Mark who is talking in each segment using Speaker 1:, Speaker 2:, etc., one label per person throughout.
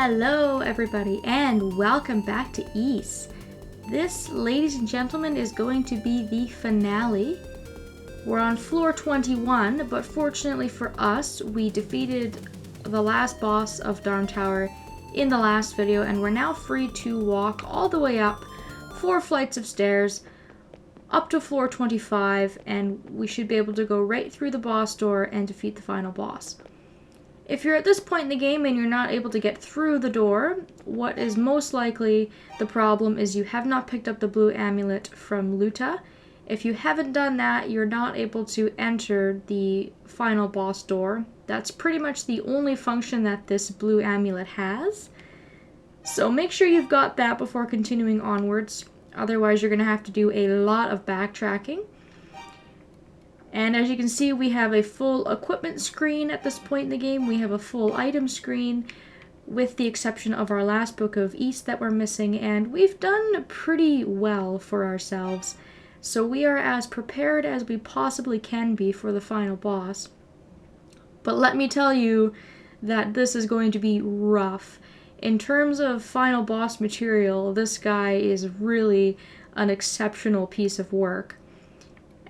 Speaker 1: Hello everybody and welcome back to Ys. This, ladies and gentlemen, is going to be the finale. We're on floor 21, but fortunately for us, we defeated the last boss of Darn Tower in the last video, and we're now free to walk all the way up 4 flights of stairs up to floor 25, and we should be able to go right through the boss door and defeat the final boss. If you're at this point in the game and you're not able to get through the door, what is most likely the problem is you have not picked up the blue amulet from Luta. If you haven't done that, you're not able to enter the final boss door. That's pretty much the only function that this blue amulet has. So make sure you've got that before continuing onwards. Otherwise, you're going to have to do a lot of backtracking. And as you can see, we have a full equipment screen at this point in the game. We have a full item screen, with the exception of our last book of Ys that we're missing, and we've done pretty well for ourselves. So we are as prepared as we possibly can be for the final boss. But let me tell you that this is going to be rough. In terms of final boss material, this guy is really an exceptional piece of work.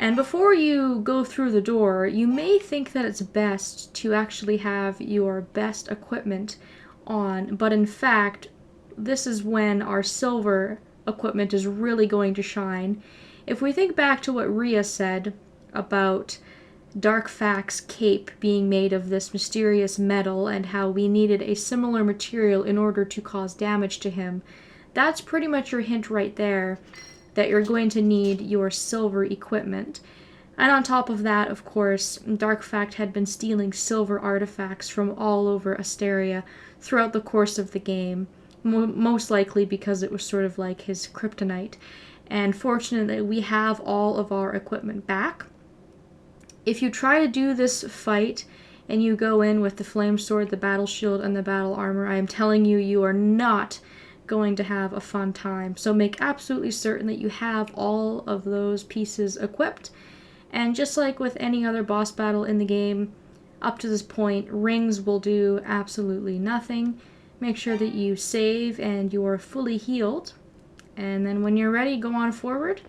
Speaker 1: And before you go through the door, you may think that it's best to actually have your best equipment on, but in fact, this is when our silver equipment is really going to shine. If we think back to what Rhea said about Dark Fact's cape being made of this mysterious metal and how we needed a similar material in order to cause damage to him, that's pretty much your hint right there that you're going to need your silver equipment. And on top of that, of course, Dark Fact had been stealing silver artifacts from all over Asteria throughout the course of the game, most likely because it was sort of like his kryptonite. And fortunately, we have all of our equipment back. If you try to do this fight and you go in with the flame sword, the battle shield, and the battle armor, I am telling you, you are not going to have a fun time. So make absolutely certain that you have all of those pieces equipped. And just like with any other boss battle in the game, up to this point, rings will do absolutely nothing. Make sure that you save and you're fully healed. And then when you're ready, go on forward.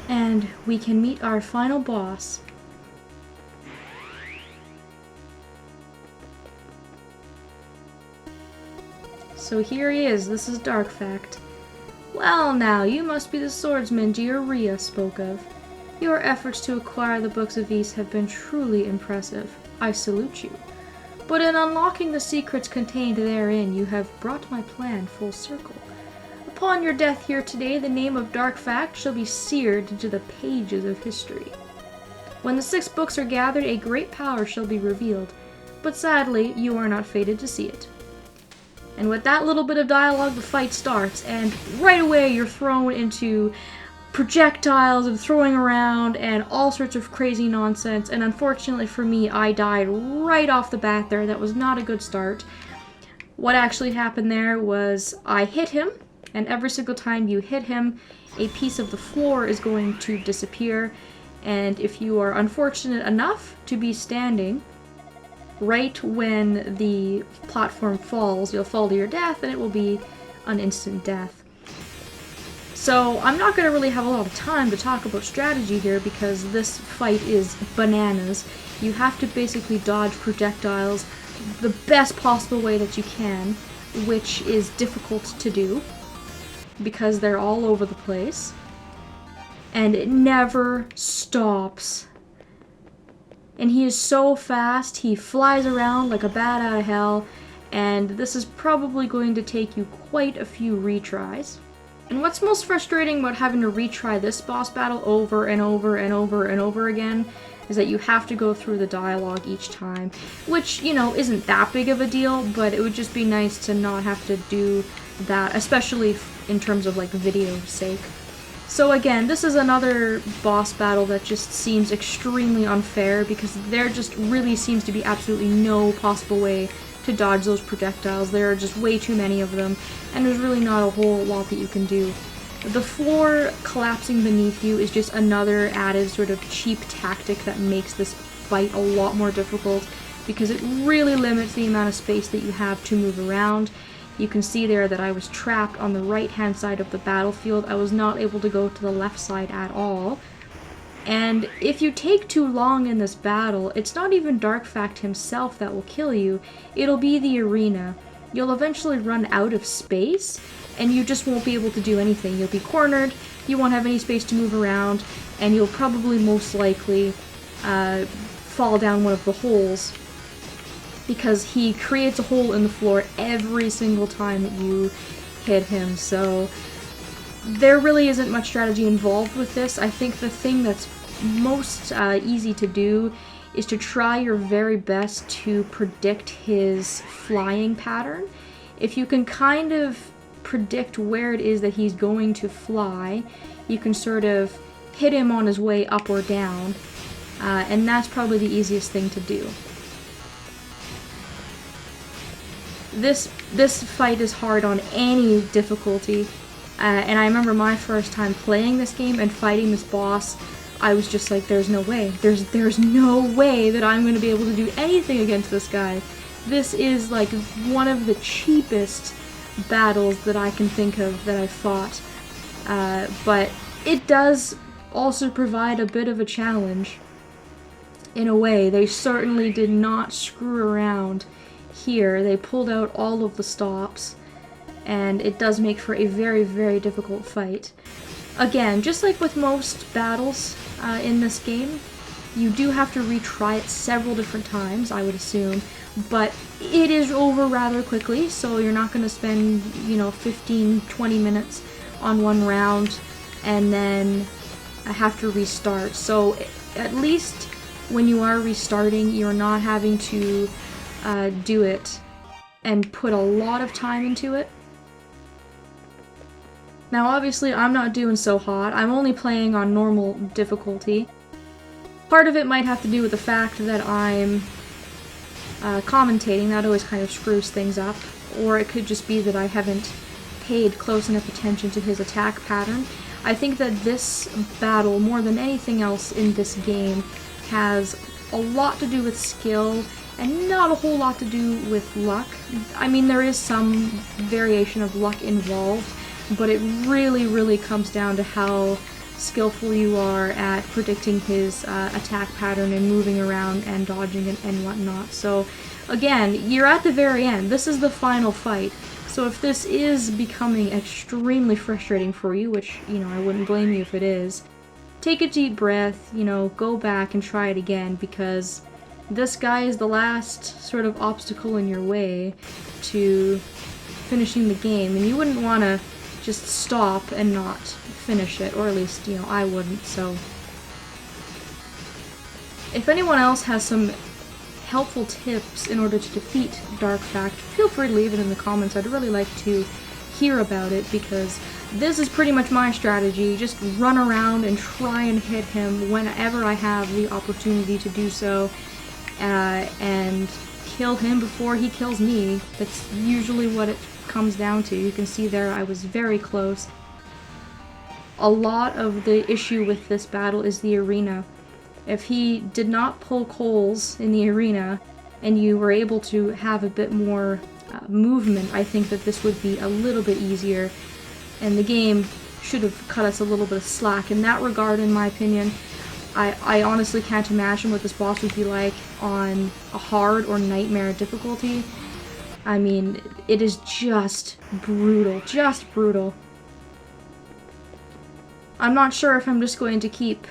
Speaker 1: And we can meet our final boss. So here he is, this is Dark Fact. Well now, you must be the swordsman dear Rhea spoke of. Your efforts to acquire the books of Ys have been truly impressive. I salute you. But in unlocking the secrets contained therein, you have brought my plan full circle. Upon your death here today, the name of Dark Fact shall be seared into the pages of history. When the 6 books are gathered, a great power shall be revealed, but sadly, you are not fated to see it. And with that little bit of dialogue, the fight starts, and right away you're thrown into projectiles and throwing around and all sorts of crazy nonsense, and unfortunately for me, I died right off the bat there. That was not a good start. What actually happened there was I hit him, and every single time you hit him, a piece of the floor is going to disappear, and if you are unfortunate enough to be standing right when the platform falls, you'll fall to your death, and it will be an instant death. So I'm not going to really have a lot of time to talk about strategy here because this fight is bananas. You have to basically dodge projectiles the best possible way that you can, which is difficult to do because they're all over the place. And it never stops. And he is so fast, he flies around like a bat out of hell, and this is probably going to take you quite a few retries. And what's most frustrating about having to retry this boss battle over and over and over and over again is that you have to go through the dialogue each time, which, you know, isn't that big of a deal, but it would just be nice to not have to do that, especially in terms of, like, video's sake. So again, this is another boss battle that just seems extremely unfair because there just really seems to be absolutely no possible way to dodge those projectiles. There are just way too many of them, and there's really not a whole lot that you can do. The floor collapsing beneath you is just another added sort of cheap tactic that makes this fight a lot more difficult because it really limits the amount of space that you have to move around. You can see there that I was trapped on the right-hand side of the battlefield. I was not able to go to the left side at all. And if you take too long in this battle, it's not even Darkfact himself that will kill you, it'll be the arena. You'll eventually run out of space, and you just won't be able to do anything. You'll be cornered, you won't have any space to move around, and you'll probably most likely fall down one of the holes, because he creates a hole in the floor every single time that you hit him. So there really isn't much strategy involved with this. I think the thing that's most easy to do is to try your very best to predict his flying pattern. If you can kind of predict where it is that he's going to fly, you can sort of hit him on his way up or down, and that's probably the easiest thing to do. This fight is hard on any difficulty, and I remember my first time playing this game and fighting this boss, I was just like, there's no way. There's no way that I'm going to be able to do anything against this guy. This is like one of the cheapest battles that I can think of that I fought. But it does also provide a bit of a challenge. In a way, they certainly did not screw around here. They pulled out all of the stops, and it does make for a very, very difficult fight. Again, just like with most battles in this game, you do have to retry it several different times, I would assume, but it is over rather quickly, so you're not going to spend, 15-20 minutes on one round and then have to restart. So at least when you are restarting, you're not having to do it and put a lot of time into it. Now obviously I'm not doing so hot, I'm only playing on normal difficulty. Part of it might have to do with the fact that I'm commentating, that always kind of screws things up, or it could just be that I haven't paid close enough attention to his attack pattern. I think that this battle, more than anything else in this game, has a lot to do with skill and not a whole lot to do with luck. I mean, there is some variation of luck involved, but it really, really comes down to how skillful you are at predicting his attack pattern and moving around and dodging and whatnot. So again, you're at the very end. This is the final fight. So if this is becoming extremely frustrating for you, which, I wouldn't blame you if it is, take a deep breath, go back and try it again, because this guy is the last sort of obstacle in your way to finishing the game, and you wouldn't want to just stop and not finish it, or at least, I wouldn't. So if anyone else has some helpful tips in order to defeat Darkfact, feel free to leave it in the comments. I'd really like to hear about it, because this is pretty much my strategy. Just run around and try and hit him whenever I have the opportunity to do so, and kill him before he kills me. That's usually what it comes down to. You can see there I was very close. A lot of the issue with this battle is the arena. If he did not pull coals in the arena and you were able to have a bit more movement, I think that this would be a little bit easier, and the game should have cut us a little bit of slack in that regard, in my opinion. I honestly can't imagine what this boss would be like on a hard or nightmare difficulty. I mean, it is just brutal, just brutal. I'm not sure if I'm just going to keep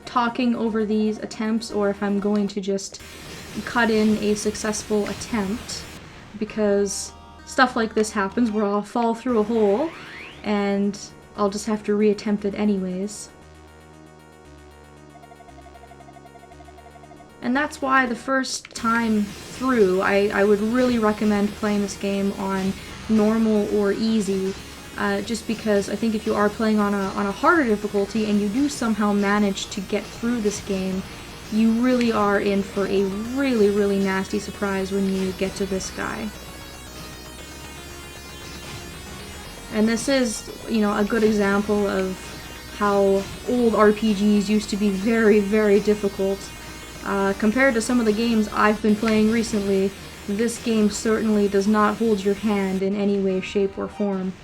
Speaker 1: talking over these attempts or if I'm going to just cut in a successful attempt, because stuff like this happens where I'll fall through a hole and I'll just have to reattempt it anyways. And that's why the first time through, I would really recommend playing this game on normal or easy, just because I think if you are playing on a harder difficulty and you do somehow manage to get through this game, you really are in for a really, really nasty surprise when you get to this guy. And this is, a good example of how old RPGs used to be very, very difficult. Compared to some of the games I've been playing recently, this game certainly does not hold your hand in any way, shape, or form.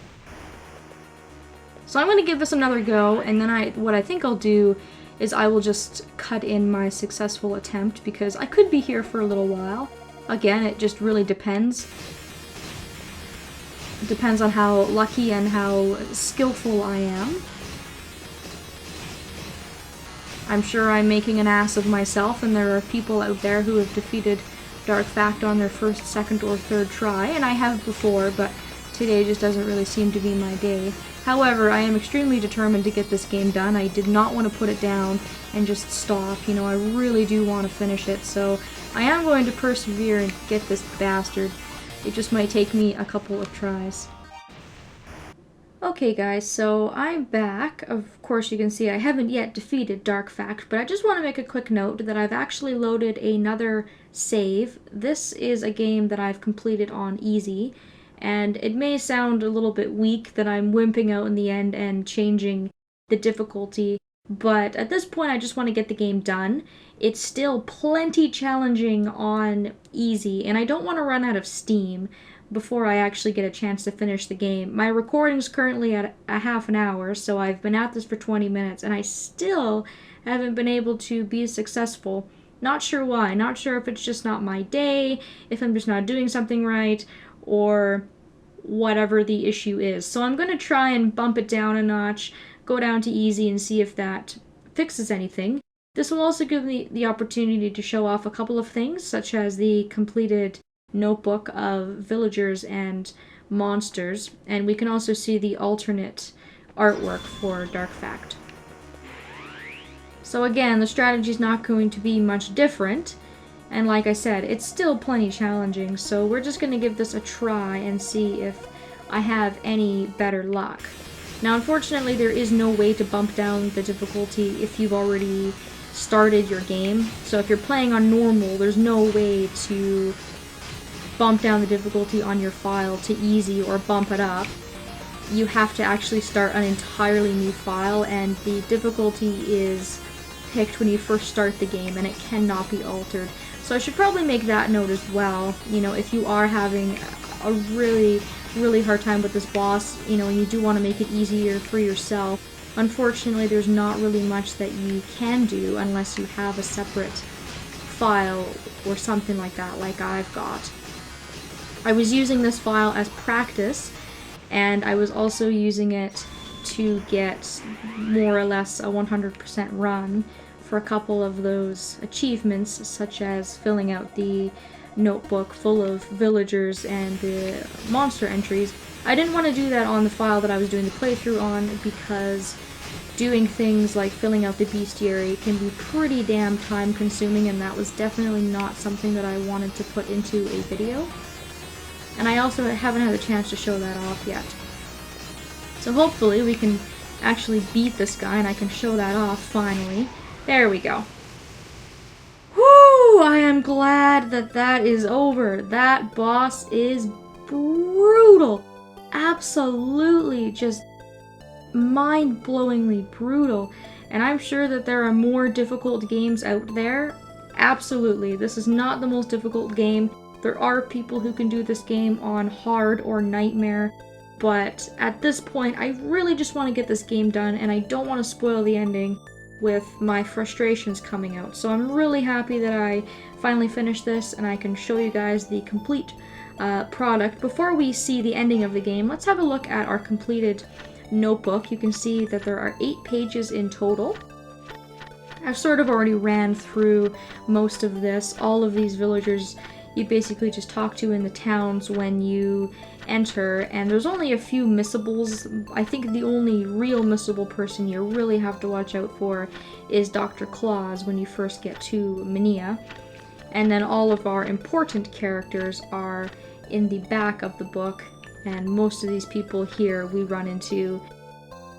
Speaker 1: So I'm going to give this another go, and then what I think I'll do is I will just cut in my successful attempt, because I could be here for a little while. Again, it just really depends. It depends on how lucky and how skillful I am. I'm sure I'm making an ass of myself, and there are people out there who have defeated Dark Fact on their first, second, or third try, and I have before, but today just doesn't really seem to be my day. However, I am extremely determined to get this game done. I did not want to put it down and just stop. You know, I really do want to finish it, so I am going to persevere and get this bastard. It just might take me a couple of tries. Okay guys, so I'm back. Of course you can see I haven't yet defeated Dark Fact, but I just want to make a quick note that I've actually loaded another save. This is a game that I've completed on easy, and it may sound a little bit weak that I'm wimping out in the end and changing the difficulty, but at this point I just want to get the game done. It's still plenty challenging on easy, and I don't want to run out of steam before I actually get a chance to finish the game. My recording's currently at a half an hour, so I've been at this for 20 minutes, and I still haven't been able to be successful. Not sure why. Not sure if it's just not my day, if I'm just not doing something right, or whatever the issue is. So I'm going to try and bump it down a notch, go down to easy, and see if that fixes anything. This will also give me the opportunity to show off a couple of things, such as the completed notebook of villagers and monsters, and we can also see the alternate artwork for Dark Fact. So again, the strategy is not going to be much different, and like I said, it's still plenty challenging, so we're just going to give this a try and see if I have any better luck. Now unfortunately there is no way to bump down the difficulty if you've already started your game, so if you're playing on normal, there's no way to bump down the difficulty on your file to easy or bump it up. You have to actually start an entirely new file, and the difficulty is picked when you first start the game and it cannot be altered. So I should probably make that note as well. You know, if you are having a really hard time with this boss, you know, and you do want to make it easier for yourself, unfortunately there's not really much that you can do unless you have a separate file or something like that, like I've got. I was using this file as practice, and I was also using it to get more or less a 100% run for a couple of those achievements, such as filling out the notebook full of villagers and the monster entries. I didn't want to do that on the file that I was doing the playthrough on, because doing things like filling out the bestiary can be pretty damn time consuming, and that was definitely not something that I wanted to put into a video. And I also haven't had a chance to show that off yet. So hopefully we can actually beat this guy and I can show that off finally. There we go. Whoo! I am glad that that is over. That boss is brutal. Absolutely just mind-blowingly brutal. And I'm sure that there are more difficult games out there. Absolutely. This is not the most difficult game. There are people who can do this game on hard or nightmare, but at this point I really just want to get this game done, and I don't want to spoil the ending with my frustrations coming out. So I'm really happy that I finally finished this and I can show you guys the complete product. Before we see the ending of the game, let's have a look at our completed notebook. You can see that there are 8 pages in total. I've sort of already ran through most of this. All of these villagers you basically just talk to in the towns when you enter, and there's only a few missables. I think the only real missable person you really have to watch out for is Dr. Claus when you first get to Minia. And then all of our important characters are in the back of the book, and most of these people here we run into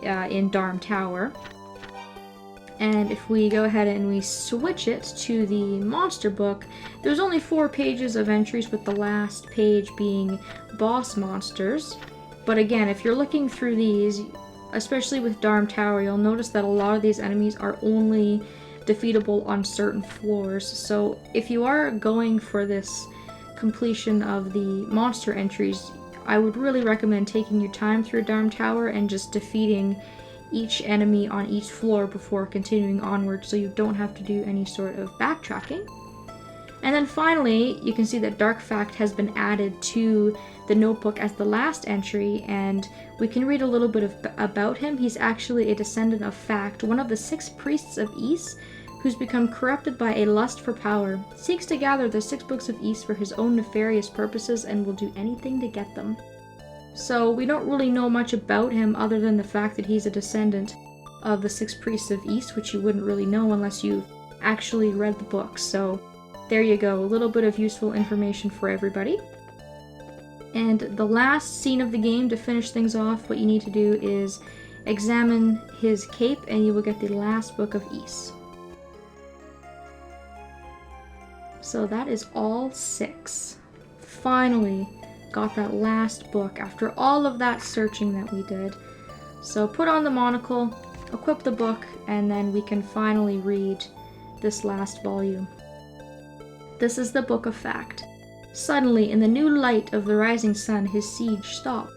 Speaker 1: in Darm Tower. And if we go ahead and we switch it to the monster book, there's only 4 pages of entries, with the last page being boss monsters. But again, if you're looking through these, especially with Darm Tower, you'll notice that a lot of these enemies are only defeatable on certain floors. So if you are going for this completion of the monster entries, I would really recommend taking your time through Darm Tower and just defeating each enemy on each floor before continuing onward, so you don't have to do any sort of backtracking. And then finally, you can see that Dark Fact has been added to the notebook as the last entry, and we can read a little bit about him. He's actually a descendant of Fact, one of the 6 priests of Ys, who's become corrupted by a lust for power, seeks to gather the 6 books of Ys for his own nefarious purposes, and will do anything to get them. So we don't really know much about him other than the fact that he's a descendant of the 6 priests of Ys, which you wouldn't really know unless you actually read the books. So there you go, a little bit of useful information for everybody. And the last scene of the game, to finish things off, what you need to do is examine his cape and you will get the last book of Ys. So that is all 6. Finally got that last book after all of that searching that we did. So put on the monocle, equip the book, and then we can finally read this last volume. This is the Book of Fact. Suddenly, in the new light of the rising sun, his siege stopped.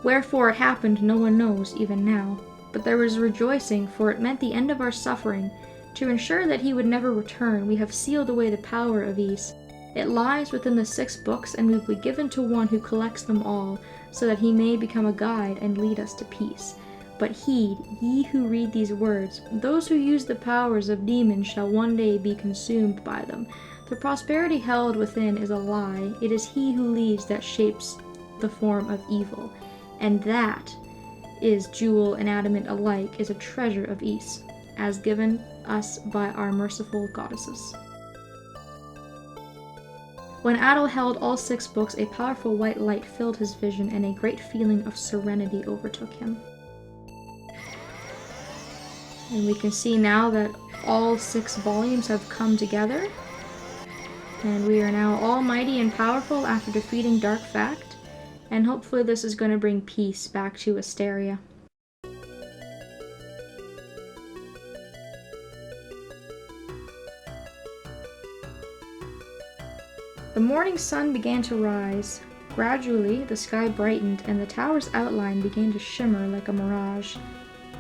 Speaker 1: Wherefore it happened no one knows, even now. But there was rejoicing, for it meant the end of our suffering. To ensure that he would never return, we have sealed away the power of Ys. It lies within the 6 books, and will be given to one who collects them all, so that he may become a guide and lead us to peace. But heed, ye who read these words, those who use the powers of demons shall one day be consumed by them. The prosperity held within is a lie. It is he who leads that shapes the form of evil. And that is jewel and adamant alike is a treasure of Ys, as given us by our merciful goddesses. When Adol held all 6 books, a powerful white light filled his vision, and a great feeling of serenity overtook him. And we can see now that all 6 volumes have come together, and we are now almighty and powerful after defeating Dark Fact, and hopefully this is going to bring peace back to Asteria. The morning sun began to rise. Gradually, the sky brightened, and the tower's outline began to shimmer like a mirage.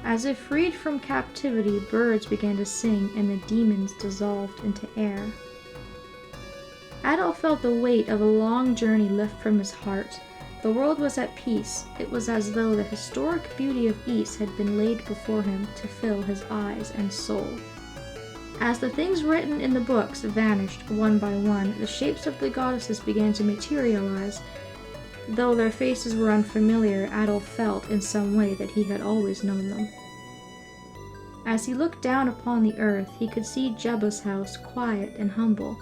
Speaker 1: As if freed from captivity, birds began to sing, and the demons dissolved into air. Adol felt the weight of a long journey lift from his heart. The world was at peace. It was as though the historic beauty of Ys had been laid before him to fill his eyes and soul. As the things written in the books vanished one by one, the shapes of the goddesses began to materialize. Though their faces were unfamiliar, Adol felt in some way that he had always known them. As he looked down upon the earth, he could see Jebba's house, quiet and humble.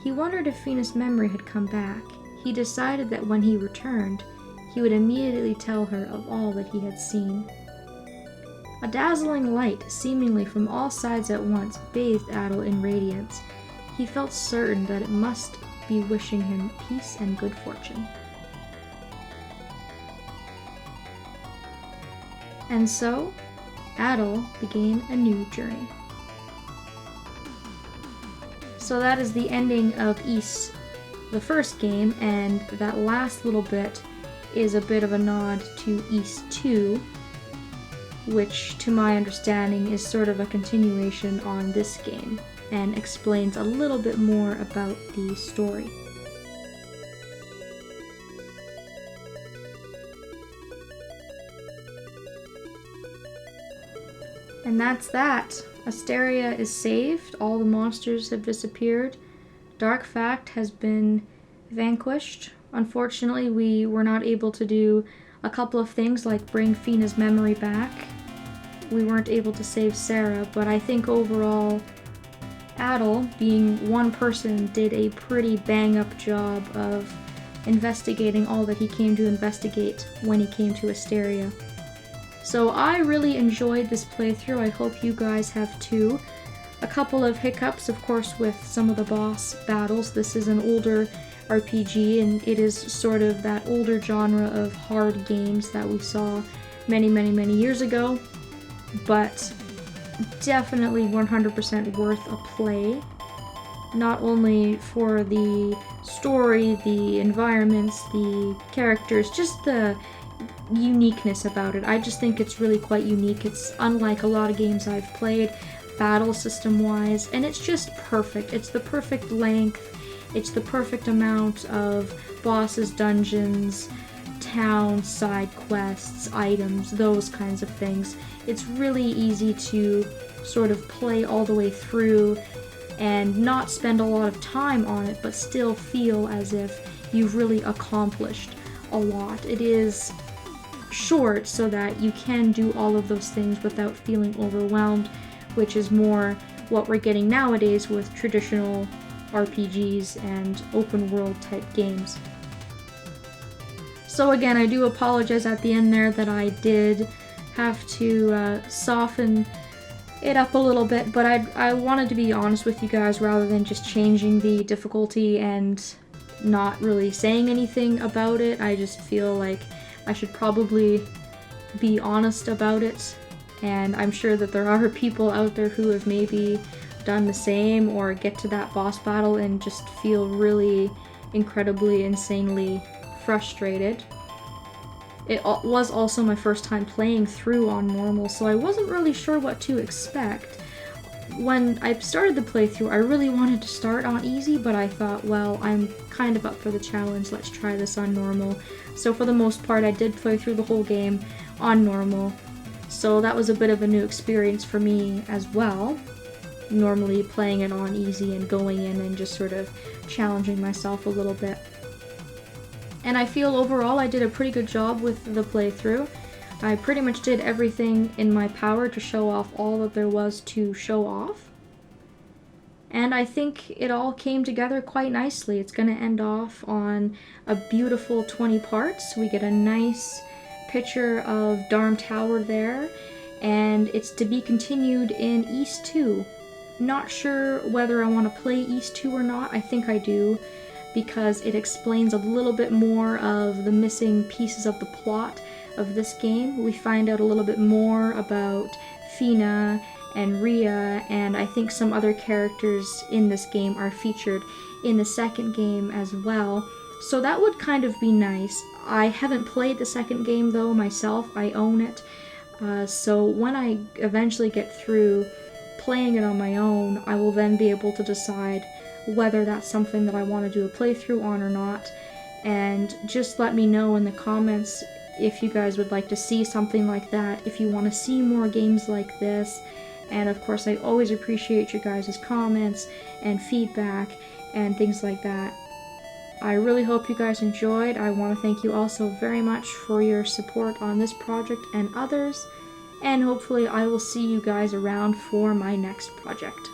Speaker 1: He wondered if Fina's memory had come back. He decided that when he returned, he would immediately tell her of all that he had seen. A dazzling light, seemingly from all sides at once, bathed Adol in radiance. He felt certain that it must be wishing him peace and good fortune. And so, Adol began a new journey. So that is the ending of Ys, the first game, and that last little bit is a bit of a nod to Ys 2, which, to my understanding, is sort of a continuation on this game, and explains a little bit more about the story. And that's that. Asteria is saved, all the monsters have disappeared, Dark Fact has been vanquished. Unfortunately, we were not able to do a couple of things like bring Fina's memory back. We weren't able to save Sarah, but I think overall, Adol, being one person, did a pretty bang-up job of investigating all that he came to investigate when he came to Asteria. So I really enjoyed this playthrough. I hope you guys have too. A couple of hiccups, of course, with some of the boss battles. This is an older RPG, and it is sort of that older genre of hard games that we saw many years ago. But definitely 100% worth a play. Not only for the story, the environments, the characters, just the uniqueness about it. I just think it's really quite unique. It's unlike a lot of games I've played, battle system wise, and it's just perfect. It's the perfect length, it's the perfect amount of bosses, dungeons, town, side quests, items, those kinds of things. It's really easy to sort of play all the way through and not spend a lot of time on it, but still feel as if you've really accomplished a lot. It is short so that you can do all of those things without feeling overwhelmed, which is more what we're getting nowadays with traditional RPGs and open world type games. So again, I do apologize at the end there that I did have to soften it up a little bit, but I wanted to be honest with you guys rather than just changing the difficulty and not really saying anything about it. I just feel like I should probably be honest about it, and I'm sure that there are people out there who have maybe done the same or get to that boss battle and just feel really incredibly, insanely frustrated. It was also my first time playing through on normal, so I wasn't really sure what to expect. When I started the playthrough, I really wanted to start on easy, but I thought, well, I'm kind of up for the challenge, let's try this on normal. So for the most part, I did play through the whole game on normal, so that was a bit of a new experience for me as well. Normally playing it on easy and going in and just sort of challenging myself a little bit. And I feel overall I did a pretty good job with the playthrough. I pretty much did everything in my power to show off all that there was to show off. And I think it all came together quite nicely. It's going to end off on a beautiful 20 parts. We get a nice picture of Darm Tower there, and it's to be continued in East 2. Not sure whether I want to play East 2 or not. I think I do, because it explains a little bit more of the missing pieces of the plot of this game. We find out a little bit more about Fina and Ria, and I think some other characters in this game are featured in the second game as well. So that would kind of be nice. I haven't played the second game though myself, I own it. So when I eventually get through playing it on my own, I will then be able to decide whether that's something that I want to do a playthrough on or not. And just let me know in the comments if you guys would like to see something like that, if you want to see more games like this. And of course, I always appreciate your guys' comments and feedback and things like that. I really hope you guys enjoyed. I want to thank you also very much for your support on this project and others, and hopefully I will see you guys around for my next project.